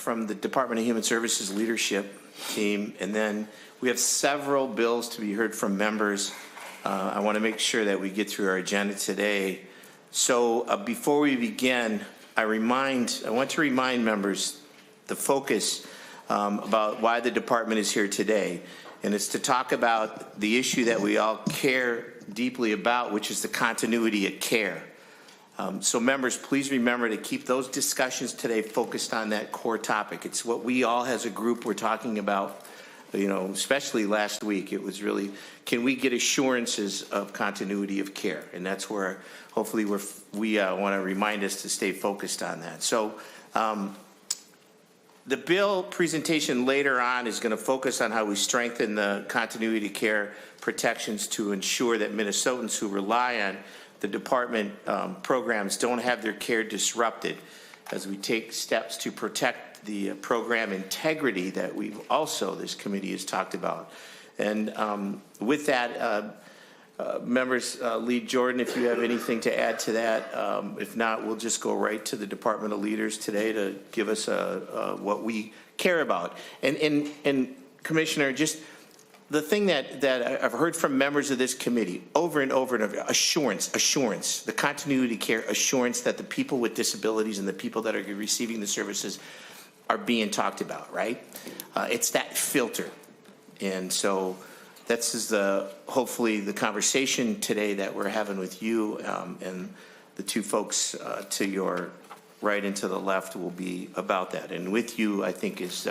from the Department of Human Services leadership team, and then we have several bills to be heard from members. I want to make sure that we get through our agenda today. So before we begin, I want to remind members the focus about why the department is here today. And it's to talk about the issue that we all care deeply about, which is the continuity of care. So members, please remember to keep those discussions today focused on that core topic. It's what we all as a group were talking about, you know, especially last week. It was really, can we get assurances of continuity of care? And that's where hopefully we want to remind us to stay focused on that. So the bill presentation later on is going to focus on how we strengthen the continuity care protections to ensure that Minnesotans who rely on the department programs don't have their care disrupted as we take steps to protect the program integrity that this committee has talked about. And with that, members, Lead Jordan, if you have anything to add to that. If not, we'll just go right to the Department of Leaders today to give us what we care about. And Commissioner, just the thing that I've heard from members of this committee over and over and over, assurance, the continuity care assurance that the people with disabilities and the people that are receiving the services are being talked about, right? It's that filter. And so this is hopefully the conversation today that we're having with you, and the two folks to your right and to the left will be about that. And with you, I think, is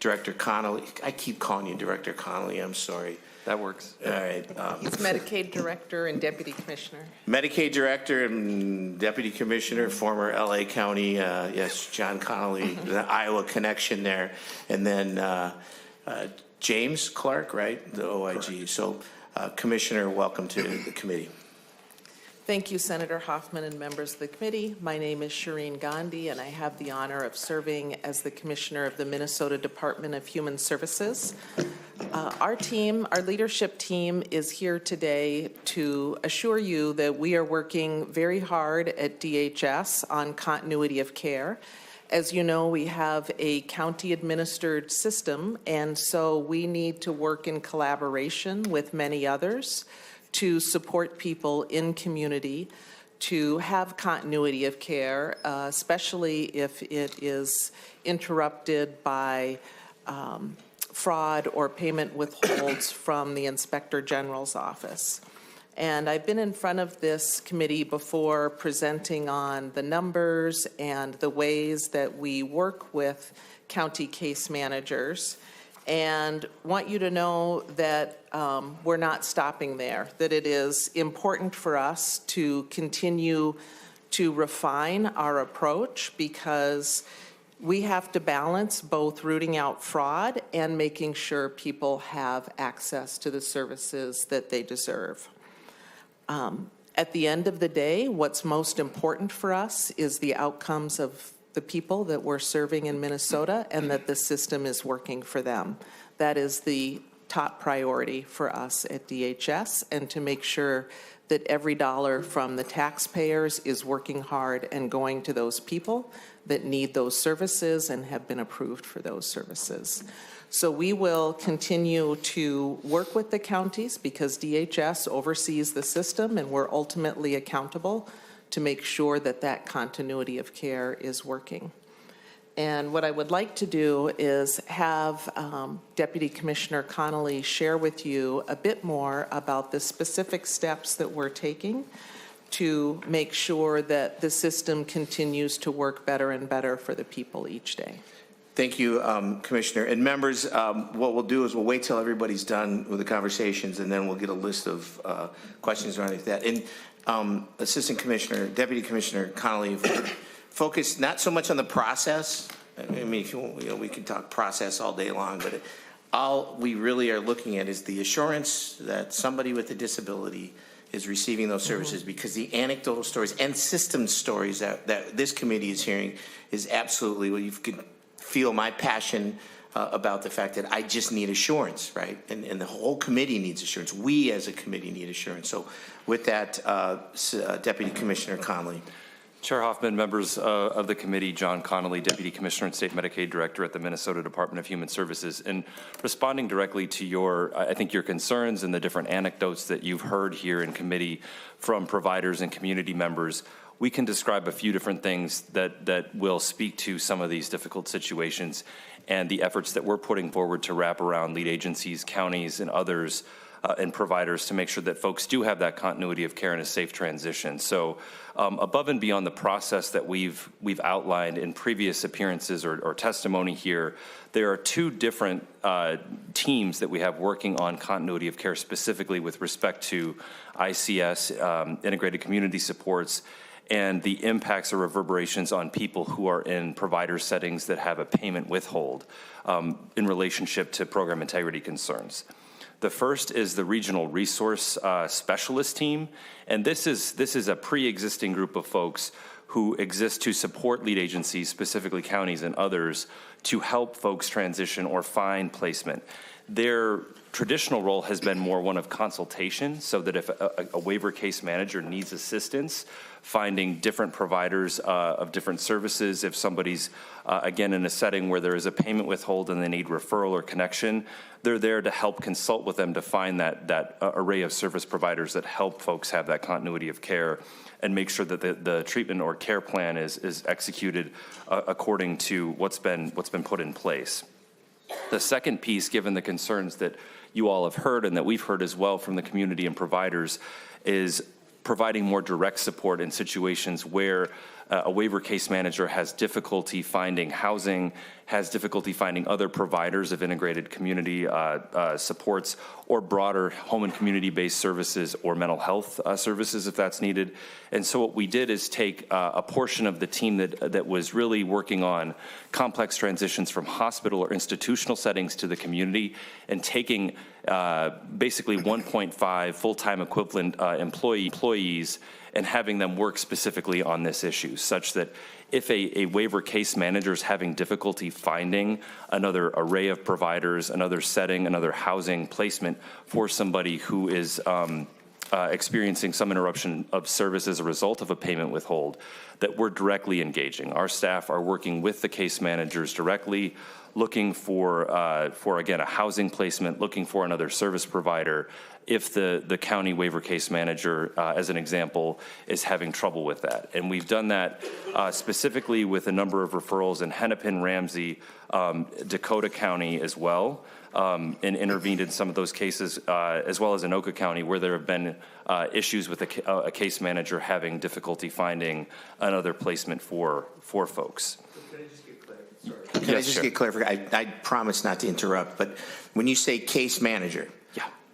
Director Connolly. I keep calling you Director Connolly. I'm sorry. That works. All right. He's Medicaid Director and Deputy Commissioner. Medicaid Director and Deputy Commissioner, former LA County. Yes, John Connolly, the Iowa connection there. And then James Clark, right? The OIG. Correct. So, Commissioner, welcome to the committee. Thank you, Senator Hoffman and members of the committee. My name is Shireen Gandhi, and I have the honor of serving as the Commissioner of the Minnesota Department of Human Services. Our leadership team is here today to assure you that we are working very hard at DHS on continuity of care. As you know, we have a county-administered system, and so we need to work in collaboration with many others to support people in community to have continuity of care, especially if it is interrupted by fraud or payment withholds from the Inspector General's office. And I've been in front of this committee before presenting on the numbers and the ways that we work with county case managers, and want you to know that we're not stopping there, that it is important for us to continue to refine our approach, because we have to balance both rooting out fraud and making sure people have access to the services that they deserve. At the end of the day, what's most important for us is the outcomes of the people that we're serving in Minnesota, and that the system is working for them. That is the top priority for us at DHS, and to make sure that every dollar from the taxpayers is working hard and going to those people that need those services and have been approved for those services. So we will continue to work with the counties, because DHS oversees the system and we're ultimately accountable to make sure that that continuity of care is working. And what I would like to do is have Deputy Commissioner Connolly share with you a bit more about the specific steps that we're taking to make sure that the system continues to work better and better for the people each day. Thank you, Commissioner. And members, what we'll do is we'll wait till everybody's done with the conversations, and then we'll get a list of questions around that. And Assistant Commissioner, Deputy Commissioner Connolly, focus not so much on the process. I mean, if we can talk process all day long, but all we really are looking at is the assurance that somebody with a disability is receiving those services, because the anecdotal stories and system stories that this committee is hearing is absolutely what you can feel my passion about the fact that I just need assurance, right? And the whole committee needs assurance. We as a committee need assurance. So with that, Deputy Commissioner Connolly. Chair Hoffman, members of the committee, John Connolly, Deputy Commissioner and State Medicaid Director at the Minnesota Department of Human Services. And responding directly to I think your concerns and the different anecdotes that you've heard here in committee from providers and community members, we can describe a few different things that will speak to some of these difficult situations and the efforts that we're putting forward to wrap around lead agencies, counties, and others and providers to make sure that folks do have that continuity of care and a safe transition. So above and beyond the process that we've outlined in previous appearances or testimony here, there are two different teams that we have working on continuity of care specifically with respect to ICS, integrated community supports, and the impacts or reverberations on people who are in provider settings that have a payment withhold in relationship to program integrity concerns. The first is the Regional Resource Specialist Team, and this is a pre-existing group of folks who exist to support lead agencies, specifically counties and others, to help folks transition or find placement. Their traditional role has been more one of consultation, so that if a waiver case manager needs assistance finding different providers of different services, if somebody's, again, in a setting where there is a payment withhold and they need referral or connection, they're there to help consult with them to find that array of service providers that help folks have that continuity of care and make sure that the treatment or care plan is executed according to what's been put in place. The second piece, given the concerns that you all have heard and that we've heard as well from the community and providers, is providing more direct support in situations where a waiver case manager has difficulty finding housing, has difficulty finding other providers of integrated community supports, or broader home and community-based services or mental health services if that's needed. And so what we did is take a portion of the team that was really working on complex transitions from hospital or institutional settings to the community and taking basically 1.5 full-time equivalent employees and having them work specifically on this issue, such that if a waiver case manager is having difficulty finding another array of providers, another setting, another housing placement for somebody who is experiencing some interruption of service as a result of a payment withhold, that we're directly engaging. Our staff are working with the case managers directly, looking for again, a housing placement, looking for another service provider, if the county waiver case manager, as an example, is having trouble with that. And we've done that specifically with a number of referrals in Hennepin, Ramsey, Dakota County as well, and intervened in some of those cases, as well as in Oka County, where there have been issues with a case manager having difficulty finding another placement for folks. Can I just get clarification? I promise not to interrupt, but when you say case manager,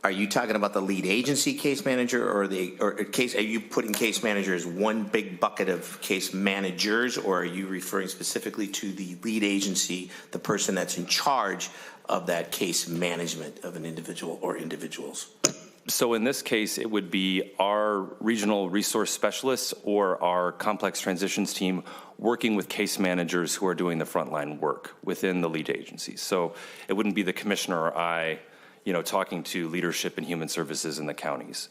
are you talking about the lead agency case manager, or are you putting case manager as one big bucket of case managers, or are you referring specifically to the lead agency, the person that's in charge of that case management of an individual or individuals? So in this case, it would be our regional resource specialists or our complex transitions team working with case managers who are doing the frontline work within the lead agencies. So it wouldn't be the commissioner or I, talking to leadership and human services in the counties.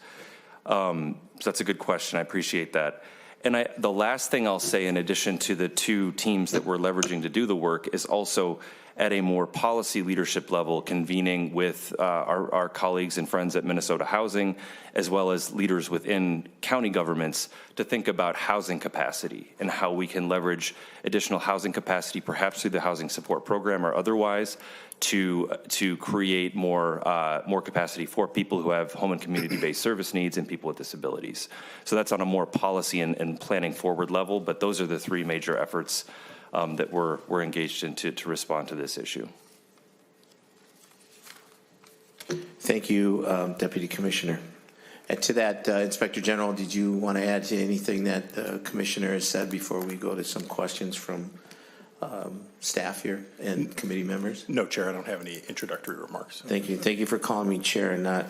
So that's a good question. I appreciate that. And the last thing I'll say, in addition to the two teams that we're leveraging to do the work, is also at a more policy leadership level, convening with our colleagues and friends at Minnesota Housing, as well as leaders within county governments, to think about housing capacity and how we can leverage additional housing capacity, perhaps through the housing support program or otherwise, to create more capacity for people who have home and community-based service needs and people with disabilities. So that's on a more policy and planning forward level, but those are the three major efforts that we're engaged in to respond to this issue. Thank you, Deputy Commissioner. And to that, Inspector General, did you want to add to anything that the Commissioner has said before we go to some questions from staff here and committee members? No, Chair, I don't have any introductory remarks. Thank you. Thank you for calling me Chair and not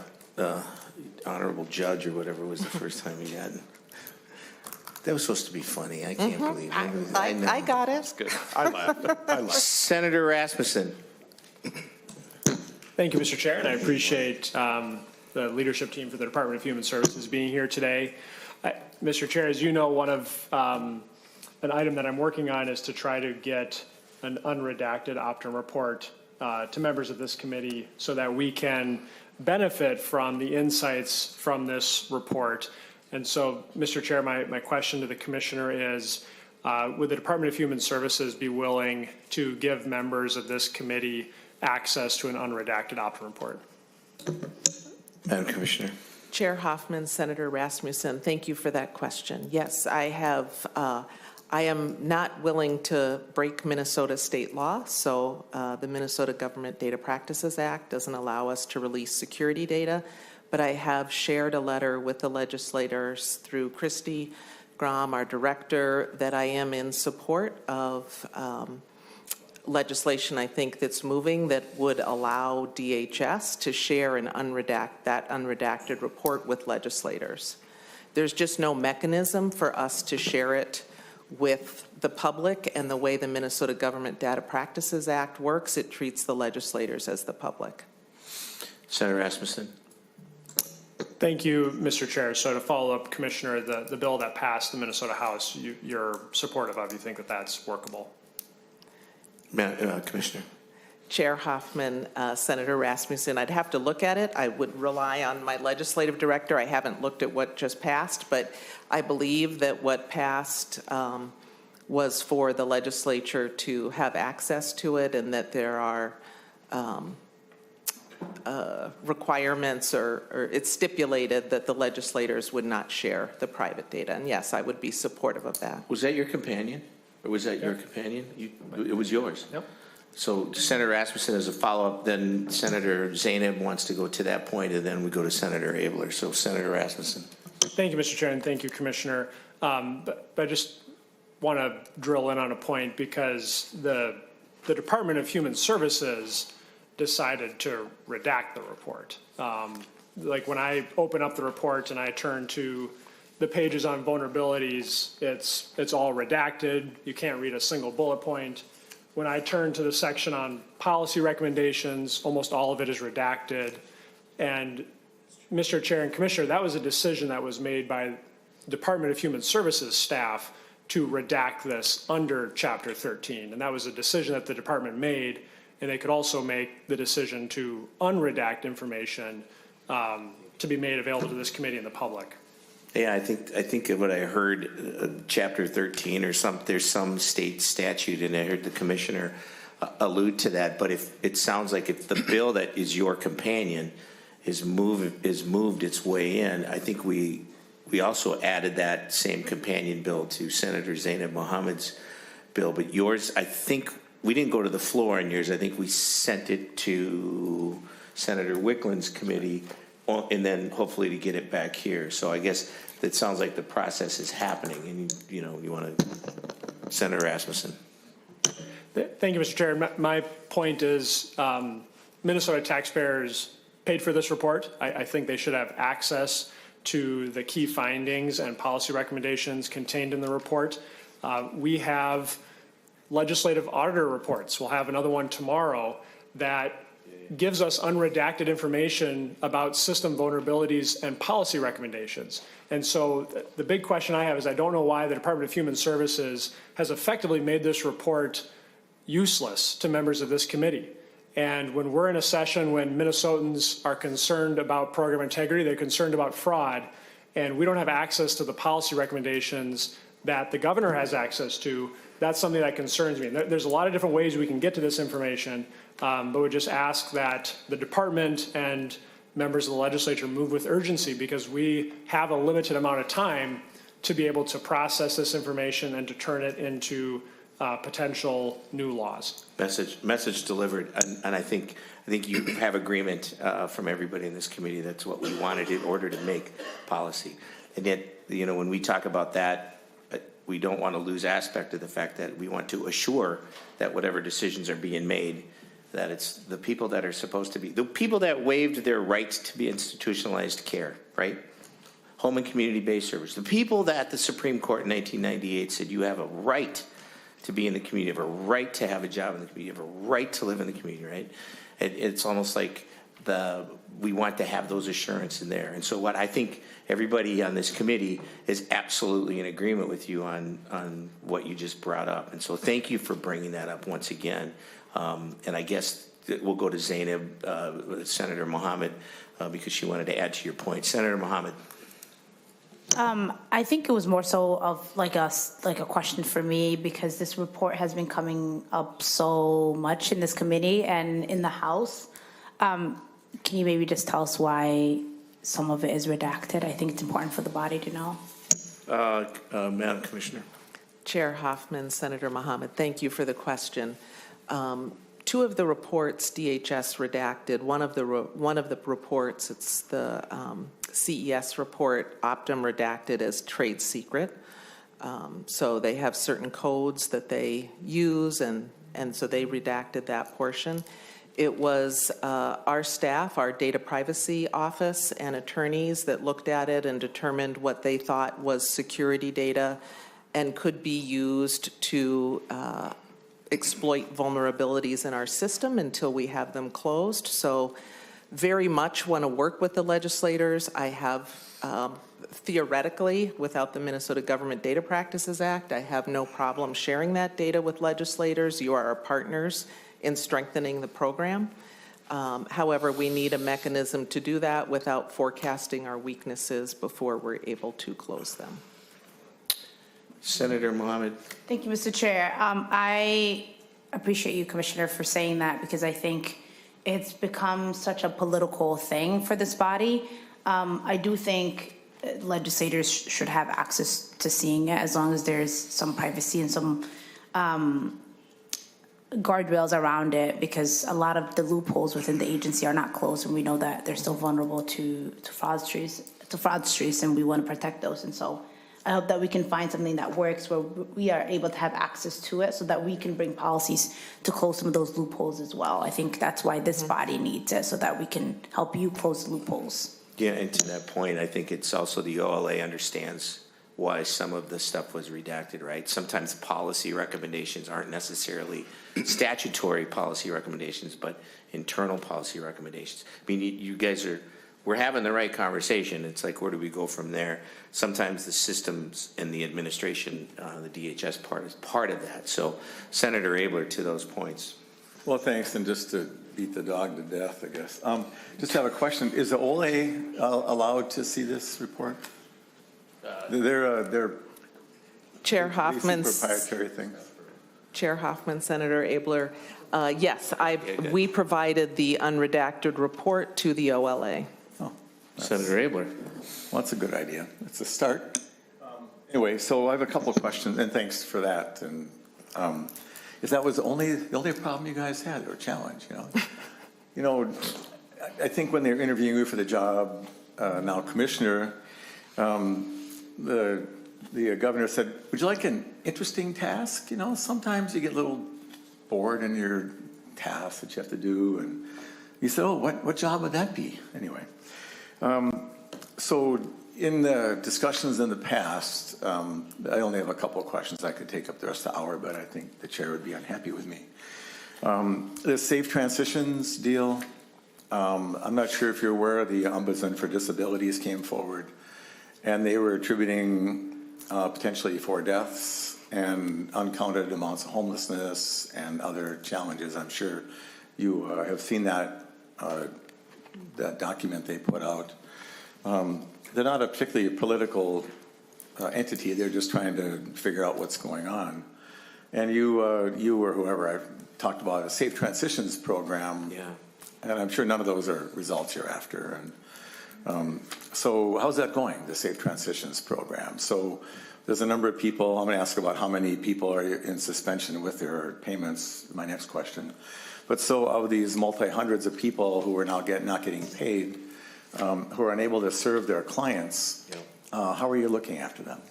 Honorable Judge or whatever was the first time you got. That was supposed to be funny. I can't believe it. I got it. That's good. I laughed. Senator Rasmussen. Thank you, Mr. Chair, and I appreciate the leadership team for the Department of Human Services being here today. Mr. Chair, as you know, one of an item that I'm working on is to try to get an unredacted opt-in report to members of this committee so that we can benefit from the insights from this report. And so, Mr. Chair, my question to the commissioner is, would the Department of Human Services be willing to give members of this committee access to an unredacted opt-in report? Madam Commissioner. Chair Hoffman, Senator Rasmussen, thank you for that question. Yes, I have. I am not willing to break Minnesota state law, so the Minnesota Government Data Practices Act doesn't allow us to release security data, but I have shared a letter with the legislators through Christy Grom, our director, that I am in support of legislation I think that's moving that would allow DHS to share that unredacted report with legislators. There's just no mechanism for us to share it with the public, and the way the Minnesota Government Data Practices Act works, it treats the legislators as the public. Senator Rasmussen. Thank you, Mr. Chair. So to follow up, Commissioner, the bill that passed the Minnesota House, you're supportive of, you think that that's workable? Commissioner. Chair Hoffman, Senator Rasmussen, I'd have to look at it. I would rely on my legislative director. I haven't looked at what just passed, but I believe that what passed was for the legislature to have access to it, and that there are requirements or it's stipulated that the legislators would not share the private data. And yes, I would be supportive of that. Was that your companion? Or was that your companion? It was yours? Yep. So Senator Rasmussen, as a follow-up, then Senator Zainab wants to go to that point, and then we go to Senator Abler. So Senator Rasmussen. Thank you, Mr. Chair, and thank you, Commissioner. But I just want to drill in on a point, because the Department of Human Services decided to redact the report. Like when I open up the report and I turn to the pages on vulnerabilities, it's all redacted. You can't read a single bullet point. When I turn to the section on policy recommendations, almost all of it is redacted. And Mr. Chair and Commissioner, that was a decision that was made by Department of Human Services staff to redact this under Chapter 13. And that was a decision that the department made, and they could also make the decision to unredact information to be made available to this committee and the public. Yeah, I think what I heard, Chapter 13 or there's some state statute, and I heard the commissioner allude to that. But if it sounds like if the bill that is your companion is moved its way in, I think we also added that same companion bill to Senator Zainab Mohammed's bill. But yours, I think we didn't go to the floor on yours. I think we sent it to Senator Wickland's committee, and then hopefully to get it back here. So I guess that sounds like the process is happening, and you want to, Senator Rasmussen. Thank you, Mr. Chair. My point is Minnesota taxpayers paid for this report. I think they should have access to the key findings and policy recommendations contained in the report. We have legislative auditor reports. We'll have another one tomorrow that gives us unredacted information about system vulnerabilities and policy recommendations. And so the big question I have is I don't know why the Department of Human Services has effectively made this report useless to members of this committee. And when we're in a session when Minnesotans are concerned about program integrity, they're concerned about fraud, and we don't have access to the policy recommendations that the governor has access to, that's something that concerns me. There's a lot of different ways we can get to this information, but we just ask that the department and members of the legislature move with urgency, because we have a limited amount of time to be able to process this information and to turn it into potential new laws. Message delivered, and I think you have agreement from everybody in this committee. That's what we wanted in order to make policy. And yet, when we talk about that, we don't want to lose aspect of the fact that we want to assure that whatever decisions are being made, that it's the people that are supposed to be, the people that waived their right to be institutionalized care, right? Home and community-based service. The people that the Supreme Court in 1998 said you have a right to be in the community, you have a right to have a job in the community, you have a right to live in the community, right? It's almost like we want to have those assurance in there. And so what I think everybody on this committee is absolutely in agreement with you on what you just brought up. And so thank you for bringing that up once again. And I guess we'll go to Zainab, Senator Mohammed, because she wanted to add to your point. Senator Mohammed. I think it was more so of like a question for me, because this report has been coming up so much in this committee and in the House. Can you maybe just tell us why some of it is redacted? I think it's important for the body to know. Madam Commissioner. Chair Hoffman, Senator Mohammed, thank you for the question. Two of the reports DHS redacted. One of the reports, it's the CES report, Optum redacted as trade secret. So they have certain codes that they use, and so they redacted that portion. It was our staff, our data privacy office, and attorneys that looked at it and determined what they thought was security data and could be used to exploit vulnerabilities in our system until we have them closed. So very much want to work with the legislators. I have theoretically, without the Minnesota Government Data Practices Act, I have no problem sharing that data with legislators. You are our partners in strengthening the program. However, we need a mechanism to do that without forecasting our weaknesses before we're able to close them. Senator Mohammed. Thank you, Mr. Chair. I appreciate you, Commissioner, for saying that, because I think it's become such a political thing for this body. I do think legislators should have access to seeing it, as long as there's some privacy and some guardrails around it, because a lot of the loopholes within the agency are not closed, and we know that they're still vulnerable to fraudsters, and we want to protect those. And so I hope that we can find something that works where we are able to have access to it, so that we can bring policies to close some of those loopholes as well. I think that's why this body needs it, so that we can help you close the loopholes. Yeah, and to that point, I think it's also the OLA understands why some of the stuff was redacted, right? Sometimes policy recommendations aren't necessarily statutory policy recommendations, but internal policy recommendations. I mean, you guys we're having the right conversation. It's like, where do we go from there? Sometimes the systems and the administration, the DHS part is part of that. So Senator Abler, to those points. Well, thanks. And just to beat the dog to death, I guess. Just have a question. Is the OLA allowed to see this report? They're Chair Hoffman. Proprietary things. Chair Hoffman, Senator Abler. Yes, we provided the unredacted report to the OLA. Oh, Senator Abler. Well, that's a good idea. It's a start. Anyway, so I have a couple of questions, and thanks for that. And if that was the only problem you guys had, or challenge, I think when they were interviewing you for the job, now Commissioner, the governor said, "Would you like an interesting task?" Sometimes you get a little bored in your tasks that you have to do, and you said, "Oh, what job would that be?" Anyway, so in the discussions in the past, I only have a couple of questions. I could take up the rest of the hour, but I think the chair would be unhappy with me. The safe transitions deal. I'm not sure if you're aware, the Ombudsman for Disabilities came forward, and they were attributing potentially 4 deaths and uncounted amounts of homelessness and other challenges. I'm sure you have seen that document they put out. They're not a particularly political entity. They're just trying to figure out what's going on. And you or whoever, I've talked about a safe transitions program. Yeah. And I'm sure none of those are results you're after. And so how's that going, the Safe Transitions program? So there's a number of people. I'm going to ask about how many people are in suspension with their payments, my next question. But so of these multi-hundreds of people who are now not getting paid, who are unable to serve their clients, how are you looking after them?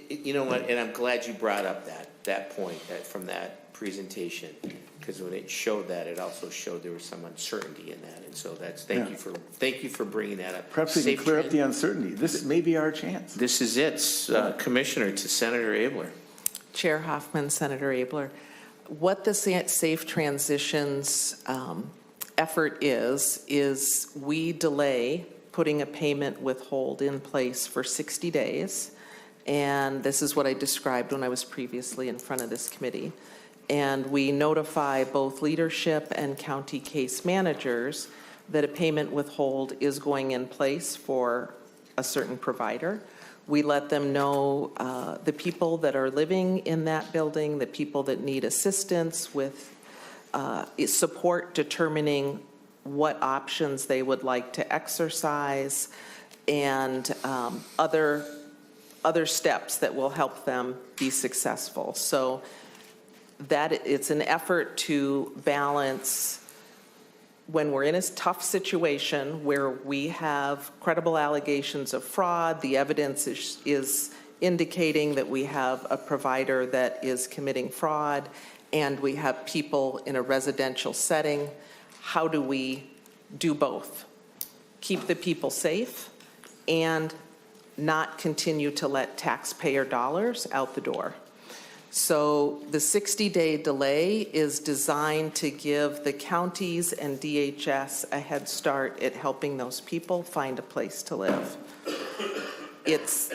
You know what, and I'm glad you brought up that point from that presentation, because when it showed that, it also showed there was some uncertainty in that, and so thank you for bringing that up. Perhaps we can clear up the uncertainty. This may be our chance. This is it, Commissioner, to Senator Abler. Chair Hoffman, Senator Abler. What the Safe Transitions effort is we delay putting a payment withhold in place for 60 days. And this is what I described when I was previously in front of this committee. And we notify both leadership and county case managers that a payment withhold is going in place for a certain provider. We let them know the people that are living in that building, the people that need assistance with support determining what options they would like to exercise, and other steps that will help them be successful. So that it's an effort to balance when we're in a tough situation where we have credible allegations of fraud, the evidence is indicating that we have a provider that is committing fraud, and we have people in a residential setting. How do we do both? Keep the people safe and not continue to let taxpayer dollars out the door. So the 60-day delay is designed to give the counties and DHS a head start at helping those people find a place to live. It's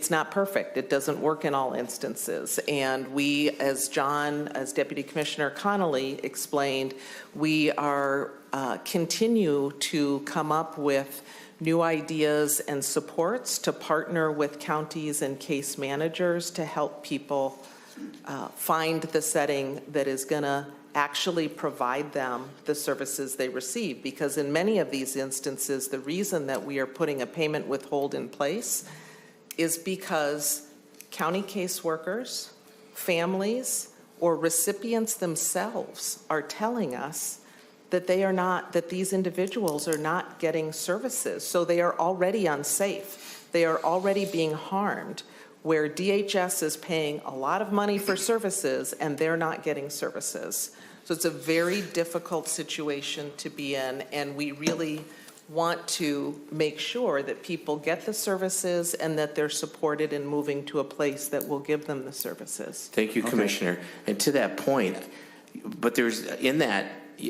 not perfect. It doesn't work in all instances. And we, as Deputy Commissioner Connolly explained, we are continue to come up with new ideas and supports to partner with counties and case managers to help people find the setting that is going to actually provide them the services they receive. Because in many of these instances, the reason that we are putting a payment withhold in place is because county caseworkers, families, or recipients themselves are telling us that that these individuals are not getting services. So they are already unsafe. They are already being harmed, where DHS is paying a lot of money for services and they're not getting services. So it's a very difficult situation to be in, and we really want to make sure that people get the services and that they're supported in moving to a place that will give them the services. Thank you, Commissioner. And to that point, but there's in that,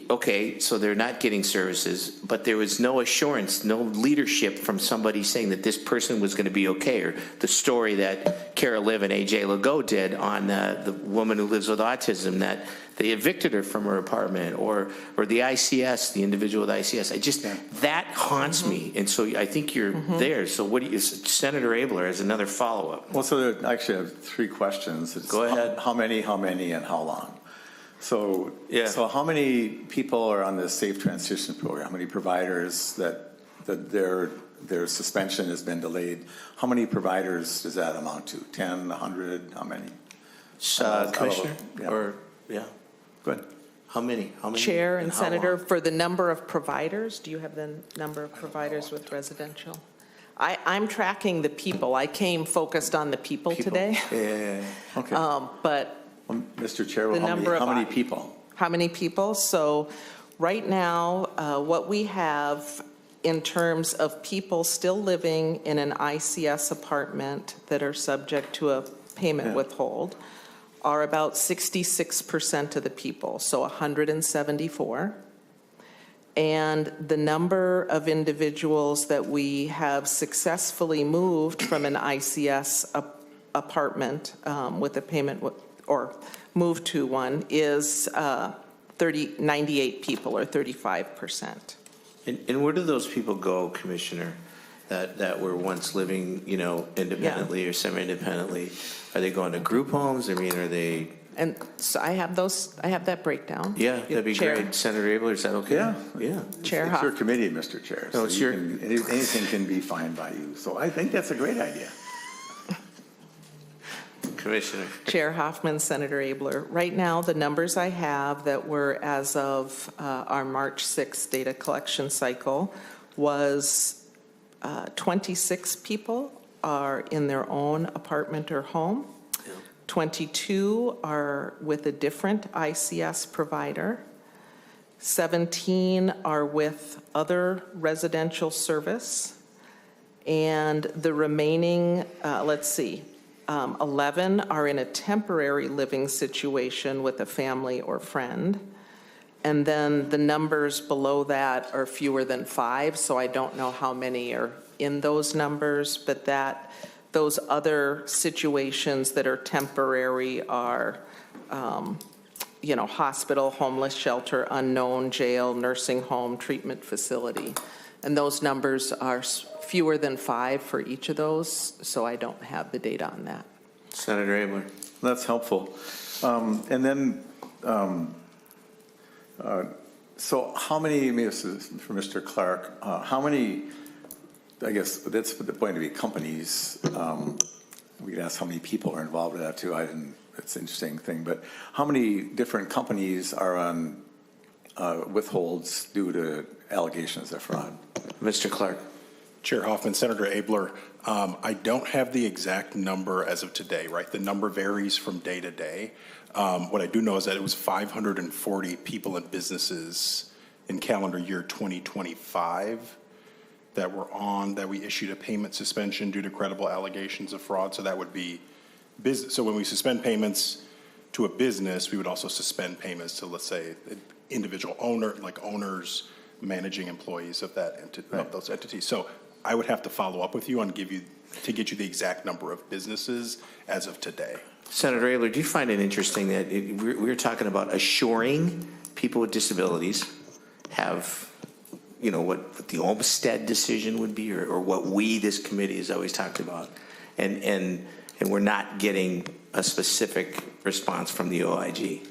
okay, so they're not getting services, but there was no assurance, no leadership from somebody saying that this person was going to be okay, or the story that Kara Liv and AJ Legault did on the woman who lives with autism, that they evicted her from her apartment, or the ICS, the individual with ICS. That haunts me. And so I think you're there. So what do you, Senator Abler has another follow-up. Well, so there actually have three questions. Go ahead. How many, and how long? So, yeah. So how many people are on the Safe Transition Program? How many providers that their suspension has been delayed? How many providers does that amount to? 10, 100? How many? Commissioner? Yeah. Or, yeah. Good. How many? Chair and how Senator, long? for the number of providers, do you have the number of providers with residential? I'm tracking the people. I came focused on the people today. Yeah. Okay. But Mr. Chair, the number how of many people? How many people? So right now, what we have in terms of people still living in an ICS apartment that are subject to a payment withhold are about 66% of the people, so 174. And the number of individuals that we have successfully moved from an ICS apartment with a payment or moved to one is 98 people, or 35%. And where do those people go, Commissioner, that were once living, independently or semi-independently? Are they going to group homes? I mean, are they? And so I have that breakdown. Yeah, that'd be Chair. great. Senator Abler, is that okay? Yeah. Chair It's Hoff. your committee, Mr. Chair. No, it's your. Anything can be fine by you. So I think that's a great idea. Commissioner. Chair Hoffman, Senator Abler. Right now, the numbers I have that were as of our March 6th data collection cycle was 26 people are in their own apartment or home. 22 are with a different ICS provider. 17 are with other residential service. And the remaining, 11 are in a temporary living situation with a family or friend. And then the numbers below that are fewer than 5, so I don't know how many are in those numbers, but those other situations that are temporary are, hospital, homeless shelter, unknown, jail, nursing home, treatment facility. And those numbers are fewer than 5 for each of those, so I don't have the data on that. Senator Abler. That's helpful. And then, so how many, maybe this is for Mr. Clark, how many, I guess that's the point of view, companies, we could ask how many people are involved with that too. It's an interesting thing, but how many different companies are on withholds due to allegations of fraud? Mr. Clark. Chair Hoffman, Senator Abler, I don't have the exact number as of today, right? The number varies from day to day. What I do know is that it was 540 people and businesses in calendar year 2025 that we issued a payment suspension due to credible allegations of fraud. So that would be business. So when we suspend payments to a business, we would also suspend payments to, let's say, an individual owner, like owners, managing employees of of those entities. So I would have to follow up with you and get you the exact number of businesses as of today. Senator Abler, do you find it interesting that we're talking about assuring people with disabilities have, what the Olmstead decision would be, or what this committee has always talked about, and we're not getting a specific response from the OIG?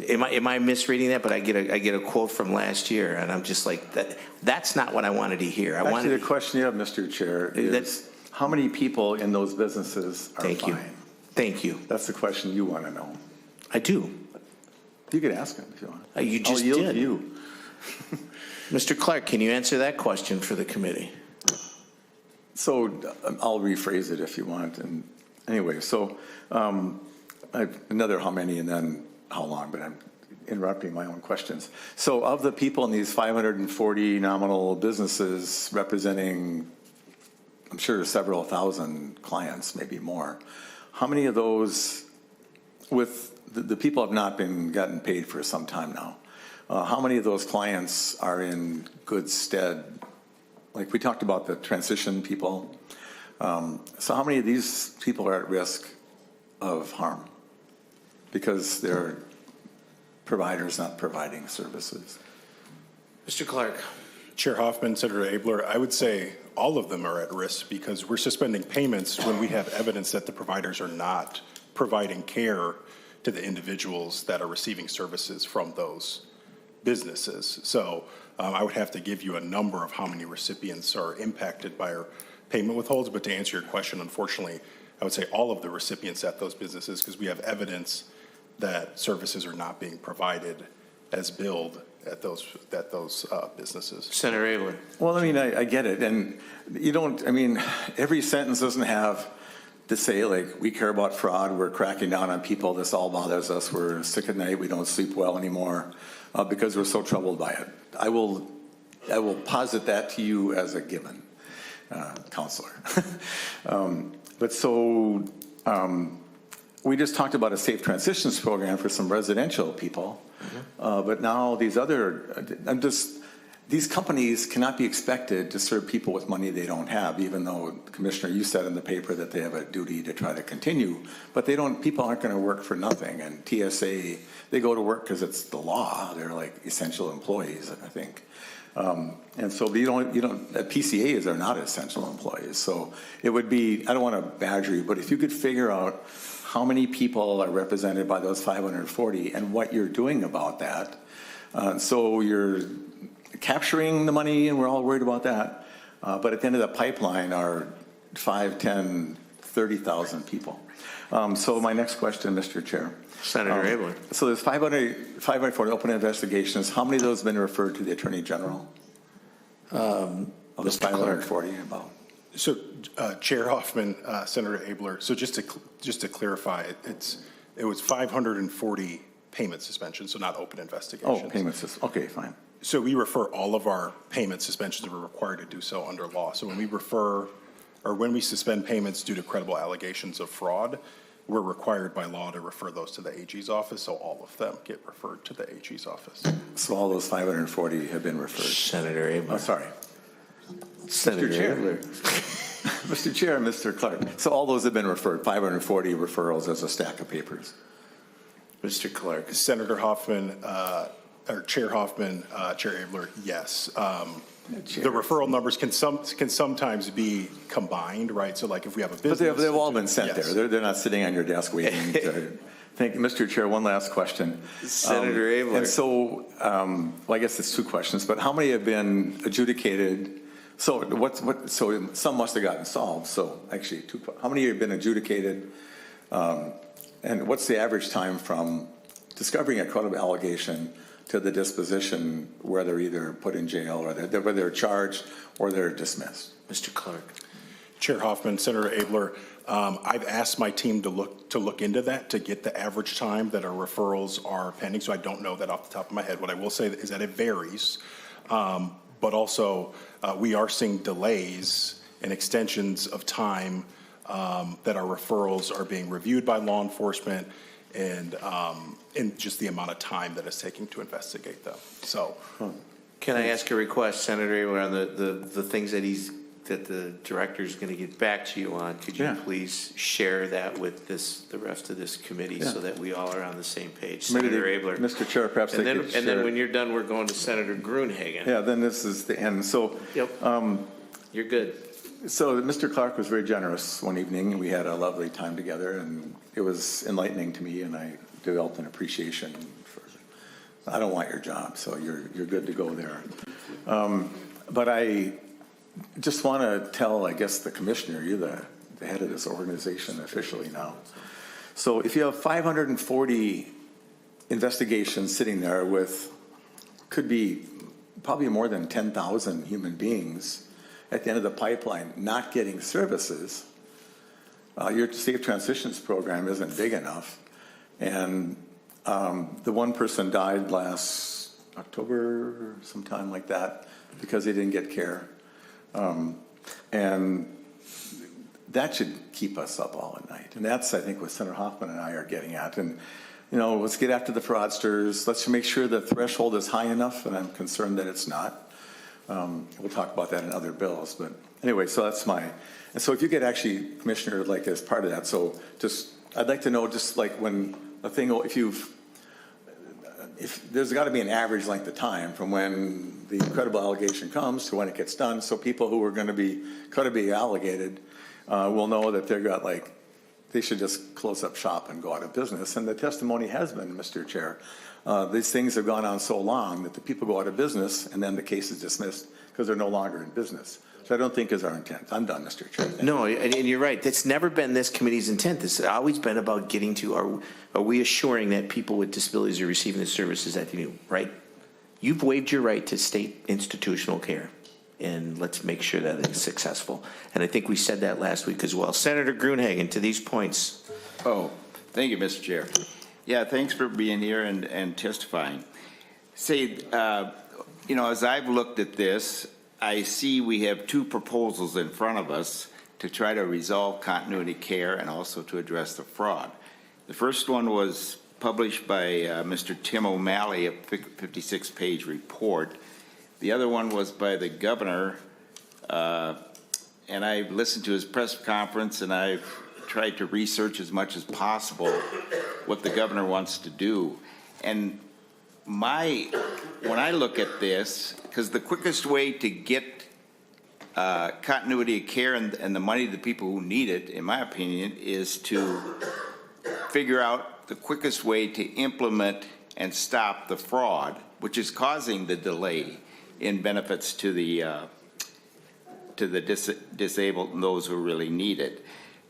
Am I misreading that? But I get a quote from last year, and I'm just like, that's not what I wanted to hear. Actually, the question you have, Mr. Chair, is how many people in those businesses are fine? Thank you. That's the question you want to know. I do. You could ask him if you want. You just I'll yield did. to you. Mr. Clark, can you answer that question for the committee? So I'll rephrase it if you want. And anyway, so another how many and then how long, but I'm interrupting my own questions. So of the people in these 540 nominal businesses representing, I'm sure, several thousand clients, maybe more, how many of those, with the people have not been gotten paid for some time now, how many of those clients are in good stead? Like we talked about the transition people. So how many of these people are at risk of harm because they're providers not providing services? Mr. Clark. Chair Hoffman, Senator Abler, I would say all of them are at risk because we're suspending payments when we have evidence that the providers are not providing care to the individuals that are receiving services from those businesses. So I would have to give you a number of how many recipients are impacted by our payment withholds, but to answer your question, unfortunately, I would say all of the recipients at those businesses, because we have evidence that services are not being provided as billed at those businesses. Senator Abler. Well, I mean, I get it. And you don't, I mean, every sentence doesn't have to say, like, we care about fraud, we're cracking down on people, this all bothers us, we're sick at night, we don't sleep well anymore because we're so troubled by it. I will posit that to you as a given, counselor. But so we just talked about a safe transitions program for some residential people. But now these companies cannot be expected to serve people with money they don't have, even though, Commissioner, you said in the paper that they have a duty to try to continue, but people aren't going to work for nothing. And TSA, they go to work because it's the law. They're like essential employees, I think. And so PCAs are not essential employees. So it would be, I don't want to badger you, but if you could figure out how many people are represented by those 540 and what you're doing about that. So you're capturing the money and we're all worried about that. But at the end of the pipeline are 5, 10, 30,000 people. So my next question, Mr. Chair. Senator Abler. So there's 540 open investigations. How many of those have been referred to the Attorney General? Of the 540 about. So, Chair Hoffman, Senator Abler. So just to clarify, it was 540 payment suspensions, so not open investigations. Oh, payment suspensions. Okay, fine. So we refer all of our payment suspensions. We're required to do so under law. So when we suspend payments due to credible allegations of fraud, we're required by law to refer those to the AG's office, so all of them get referred to the AG's office. So all those 540 have been referred. Senator Oh, Abler. sorry. Senator Mr. Chair. Abler. Mr. Chair and Mr. Clark. So all those have been referred, 540 referrals as a stack of papers. Mr. Clark. Senator Hoffman, or Chair Hoffman, Chair Abler, yes. The referral numbers can sometimes be combined, right? So like if we have a business. But they've all been sent Yes. there. They're not sitting on your desk waiting to. Thank you, Mr. Chair. One last question. Senator Abler. And so, well, I guess it's two questions, but how many have been adjudicated? So so some must have gotten solved. So actually, how many have been adjudicated? And what's the average time from discovering a credible allegation to the disposition where they're either put in jail or whether they're charged or they're dismissed? Mr. Clark. Chair Hoffman, Senator Abler, I've asked my team to look into that, to get the average time that our referrals are pending. So I don't know that off the top of my head. What I will say is that it varies, but also we are seeing delays and extensions of time that our referrals are being reviewed by law enforcement, and just the amount of time that it's taking to investigate them. So, Can I ask a request, Senator Abler, on the things that the director is going to get back to you on? Could you Yeah. please share that with the rest of this committee Yeah. so that we all are on the same page? Maybe Senator Abler. Mr. Chair, perhaps And they then, could and then share- when you're done, we're going to Senator Gruenhagen. Yeah, then this is the end. So, Yep. You're good. so Mr. Clark was very generous one evening. We had a lovely time together, and it was enlightening to me, and I developed an appreciation for. I don't want your job, so you're good to go there. But I just want to tell, I guess, the commissioner, you're the head of this organization officially now. So if you have 540 investigations sitting there with, could be probably more than 10,000 human beings at the end of the pipeline not getting services, your safe transitions program isn't big enough. And the one person died last October, sometime like that, because they didn't get care. And that should keep us up all at night. And that's, I think, what Senator Hoffman and I are getting at. And, let's get after the fraudsters. Let's make sure the threshold is high enough, and I'm concerned that it's not. We'll talk about that in other bills. But anyway, so that's and so if you get actually, Commissioner, like as part of that, so I'd like to know just like when a thing, if there's got to be an average length of time from when the credible allegation comes to when it gets done, so people who are going to be allocated will know that they should just close up shop and go out of business. And the testimony has been, Mr. Chair, these things have gone on so long that the people go out of business and then the case is dismissed because they're no longer in business. So I don't think is our intent. I'm done, Mr. Chair. No, and you're right. That's never been this committee's intent. This has always been about getting to, are we assuring that people with disabilities are receiving the services that they need, right? You've waived your right to state institutional care, and let's make sure that it's successful. And I think we said that last week as well. Senator Gruenhagen, to these points. Oh, thank you, Mr. Chair. Yeah, thanks for being here and testifying. As I've looked at this, I see we have two proposals in front of us to try to resolve continuity care and also to address the fraud. The first one was published by Mr. Tim O'Malley, a 56-page report. The other one was by the governor, and I listened to his press conference, and I've tried to research as much as possible what the governor wants to do. And when I look at this, because the quickest way to get continuity of care and the money to the people who need it, in my opinion, is to figure out the quickest way to implement and stop the fraud, which is causing the delay in benefits to the disabled and those who really need it.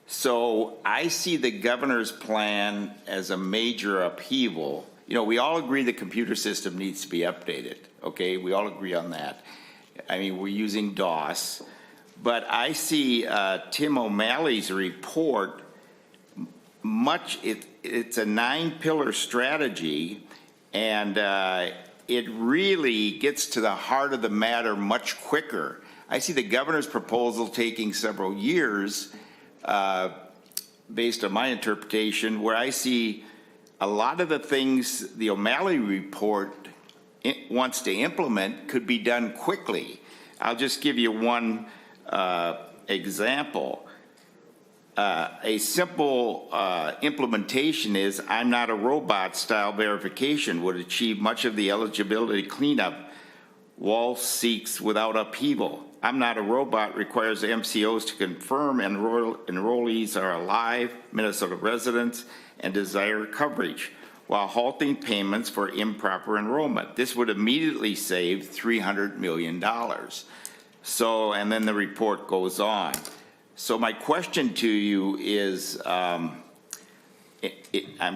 So I see the governor's plan as a major upheaval. We all agree the computer system needs to be updated, okay? We all agree on that. I mean, we're using DOS. But I see Tim O'Malley's report, it's a 9-pillar strategy, and it really gets to the heart of the matter much quicker. I see the governor's proposal taking several years based on my interpretation, where I see a lot of the things the O'Malley report wants to implement could be done quickly. I'll just give you one example. A simple implementation is I'm not a robot style verification would achieve much of the eligibility cleanup Wall seeks without upheaval. I'm not a robot requires MCOs to confirm enrollees are alive, Minnesota residents, and desire coverage, while halting payments for improper enrollment. This would immediately save $300 million. So, and then the report goes on. So my question to you is, I'm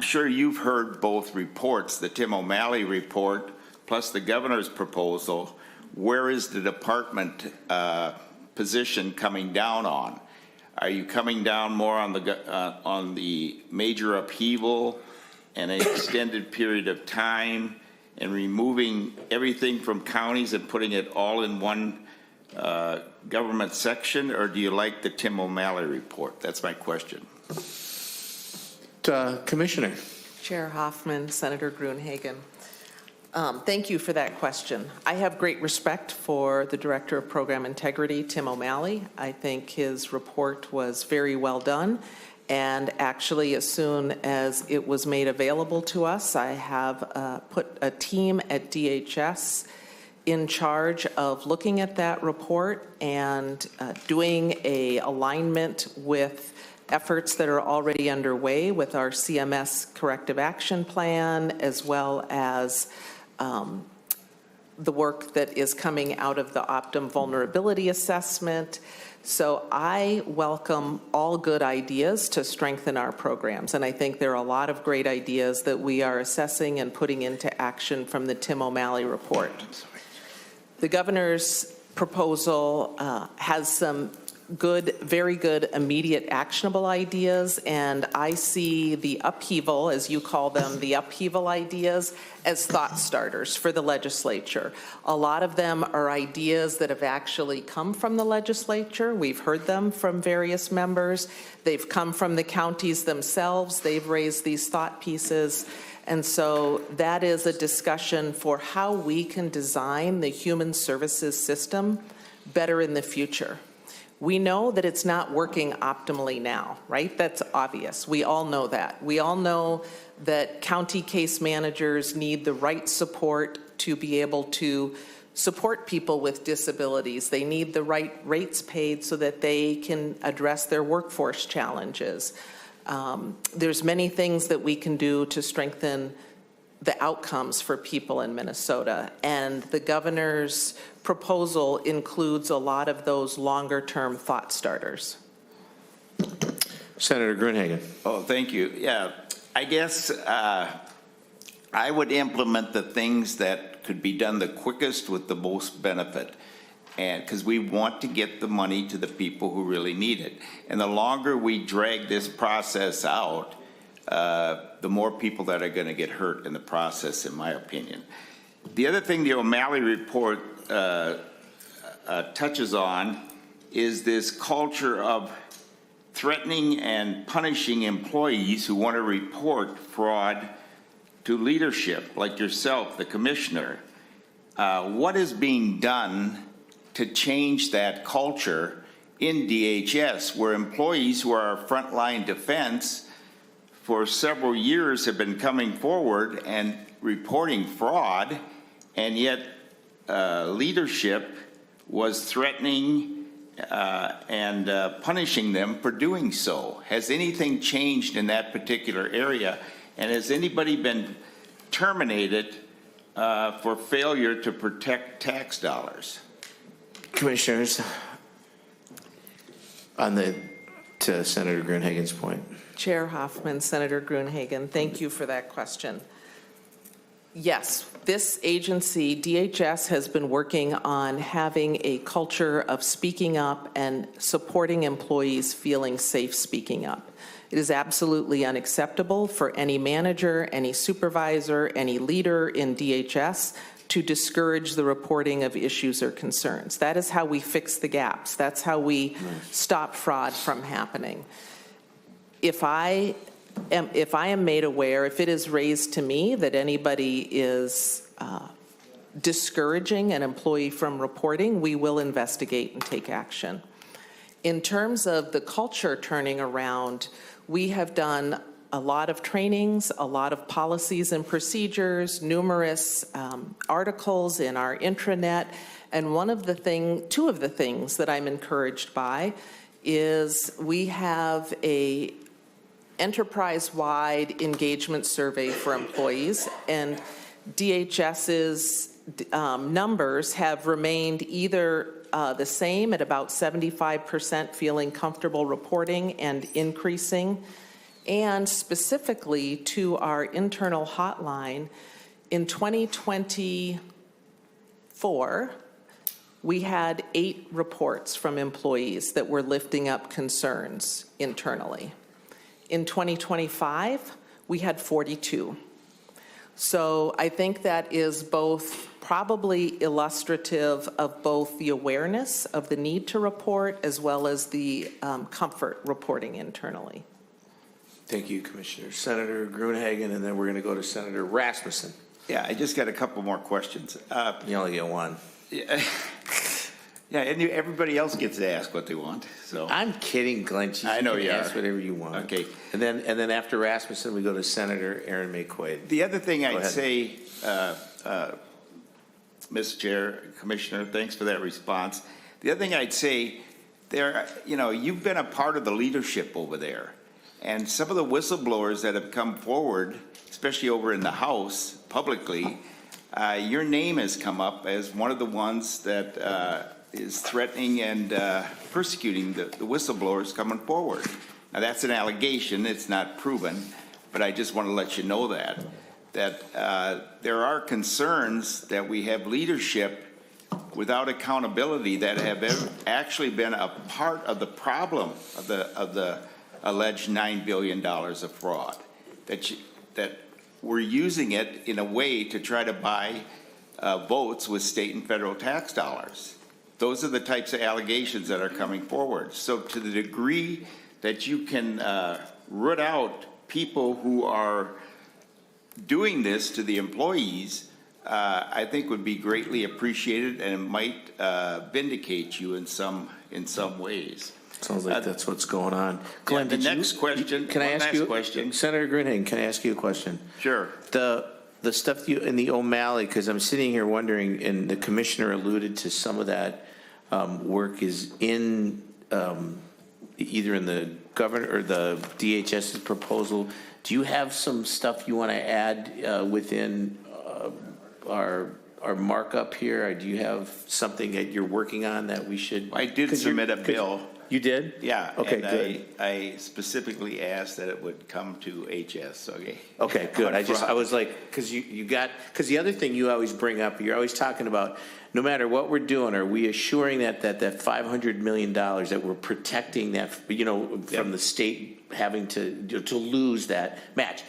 sure you've heard both reports, the Tim O'Malley report plus the governor's proposal. Where is the department position coming down on? Are you coming down more on the major upheaval and an extended period of time and removing everything from counties and putting it all in one government section, or do you like the Tim O'Malley report? That's my question. Commissioner. Chair Hoffman, Senator Gruenhagen. Thank you for that question. I have great respect for the Director of Program Integrity, Tim O'Malley. I think his report was very well done. And actually, as soon as it was made available to us, I have put a team at DHS in charge of looking at that report and doing a alignment with efforts that are already underway with our CMS corrective action plan, as well as the work that is coming out of the Optum vulnerability assessment. So I welcome all good ideas to strengthen our programs, and I think there are a lot of great ideas that we are assessing and putting into action from the Tim O'Malley report. The governor's proposal has some good, very good, immediate, actionable ideas, and I see the upheaval, as you call them, the upheaval ideas, as thought starters for the legislature. A lot of them are ideas that have actually come from the legislature. We've heard them from various members. They've come from the counties themselves. They've raised these thought pieces. And so that is a discussion for how we can design the human services system better in the future. We know that it's not working optimally now, right? That's obvious. We all know that. We all know that county case managers need the right support to be able to support people with disabilities. They need the right rates paid so that they can address their workforce challenges. There's many things that we can do to strengthen the outcomes for people in Minnesota, and the governor's proposal includes a lot of those longer-term thought starters. Senator Gruenhagen. Oh, thank you. Yeah, I guess I would implement the things that could be done the quickest with the most benefit, and because we want to get the money to the people who really need it. And the longer we drag this process out, the more people that are going to get hurt in the process, in my opinion. The other thing the O'Malley report touches on is this culture of threatening and punishing employees who want to report fraud to leadership, like yourself, the commissioner. What is being done to change that culture in DHS, where employees who are our frontline defense for several years have been coming forward and reporting fraud, and yet leadership was threatening and punishing them for doing so? Has anything changed in that particular area? And has anybody been terminated for failure to protect tax dollars? Commissioners, to Senator Gruenhagen's point. Chair Hoffman, Senator Gruenhagen, thank you for that question. Yes, this agency, DHS, has been working on having a culture of speaking up and supporting employees feeling safe speaking up. It is absolutely unacceptable for any manager, any supervisor, any leader in DHS to discourage the reporting of issues or concerns. That is how we fix the gaps. That's how we stop fraud from happening. if I am made aware, if it is raised to me that anybody is discouraging an employee from reporting, we will investigate and take action. In terms of the culture turning around, we have done a lot of trainings, a lot of policies and procedures, numerous articles in our intranet, and two of the things that I'm encouraged by is we have a enterprise-wide engagement survey for employees, and DHS's numbers have remained either the same at about 75% feeling comfortable reporting and increasing. And specifically to our internal hotline, in 2024, we had 8 reports from employees that were lifting up concerns internally. In 2025, we had 42. So I think that is both probably illustrative of both the awareness of the need to report as well as the comfort reporting internally. Thank you, Commissioner. Senator Gruenhagen, and then we're going to go to Senator Rasmussen. Yeah, I just got a couple more questions. You only get one. Yeah, and everybody else gets to ask what they want, so. I'm kidding, Glenn. I know you ask are. whatever you want. Okay. And then after Rasmussen, we go to Senator Aaron May-Quaid. The other thing I'd ahead. say, Mr. Chair, Commissioner, thanks for that response. The other thing I'd say, you've been a part of the leadership over there. And some of the whistleblowers that have come forward, especially over in the House publicly, your name has come up as one of the ones that is threatening and persecuting the whistleblowers coming forward. Now, that's an allegation. It's not proven. But I just want to let you know that there are concerns that we have leadership without accountability that have actually been a part of the problem of the alleged $9 billion of fraud, that we're using it in a way to try to buy votes with state and federal tax dollars. Those are the types of allegations that are coming forward. So to the degree that you can root out people who are doing this to the employees, I think would be greatly appreciated, and it might vindicate you in some ways. Sounds like that's what's going on. Glenn, the next question. Can I ask you? Question. Senator Gruenhagen, can I ask you a question? Sure. The stuff in the O'Malley, because I'm sitting here wondering, and the commissioner alluded to some of that work is in either in the governor or the DHS's proposal. Do you have some stuff you want to add within our markup here? Or do you have something that you're working on that we should? I did submit a bill. You did? Yeah. Okay, and good. I specifically asked that it would come to HS. Okay. Okay, good. I was like, because because the other thing you always bring up, you're always talking about, no matter what we're doing, are we assuring that $500 million that we're protecting that, from the state having to lose that match?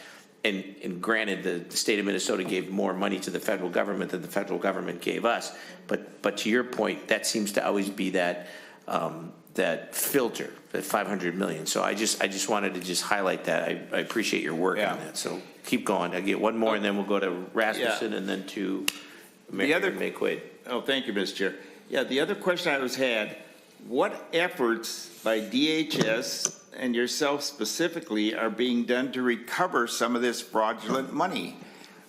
And granted, the state of Minnesota gave more money to the federal government than the federal government gave us. But to your point, that seems to always be that filter, that $500 million. So I just wanted to just highlight that. I appreciate your work on that. So keep going. I get one more, and then we'll go to Rasmussen, and then to May-Quaid. Oh, thank you, Mr. Chair. Yeah, the other question I had, what efforts by DHS and yourself specifically are being done to recover some of this fraudulent money?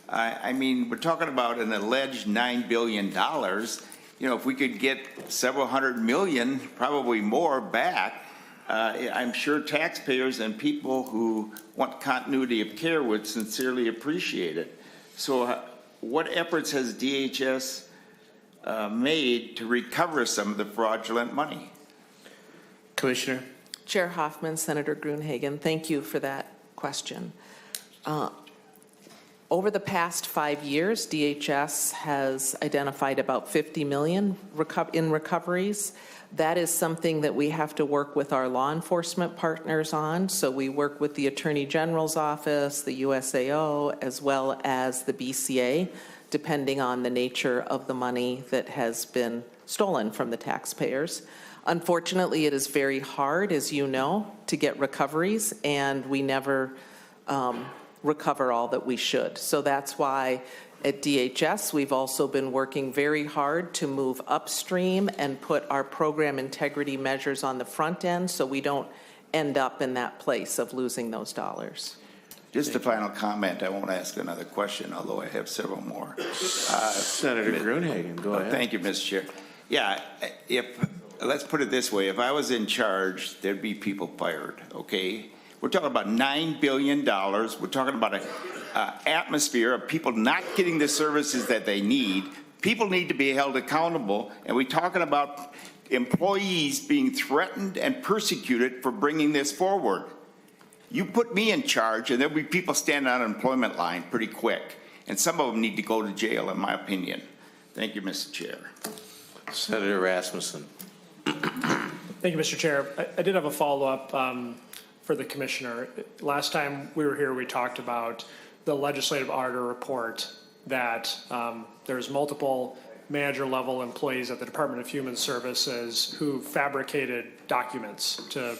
I mean, we're talking about an alleged $9 billion. If we could get several hundred million, probably more, back, I'm sure taxpayers and people who want continuity of care would sincerely appreciate it. So what efforts has DHS made to recover some of the fraudulent money? Commissioner? Chair Hoffman, Senator Gruenhagen, thank you for that question. Over the past 5 years, DHS has identified about $50 million in recoveries. That is something that we have to work with our law enforcement partners on. So we work with the Attorney General's office, the USAO, as well as the BCA depending on the nature of the money that has been stolen from the taxpayers. Unfortunately, it is very hard, as you know, to get recoveries, and we never recover all that we should. So that's why at DHS, we've also been working very hard to move upstream and put our program integrity measures on the front end so we don't end up in that place of losing those dollars. Just a final comment. I won't ask another question, although I have several more. Senator Gruenhagen, go ahead. Thank you, Mr. Chair. Yeah, let's put it this way. If I was in charge, there'd be people fired, okay? We're talking about $9 billion. We're talking about an atmosphere of people not getting the services that they need. People need to be held accountable, and we're talking about employees being threatened and persecuted for bringing this forward. You put me in charge, and there'll be people standing on an employment line pretty quick, and some of them need to go to jail, in my opinion. Thank you, Mr. Chair. Senator Rasmussen. Thank you, Mr. Chair. I did have a follow-up for the commissioner. Last time we were here, we talked about the legislative order report that there's multiple manager-level employees at the Department of Human Services who fabricated documents to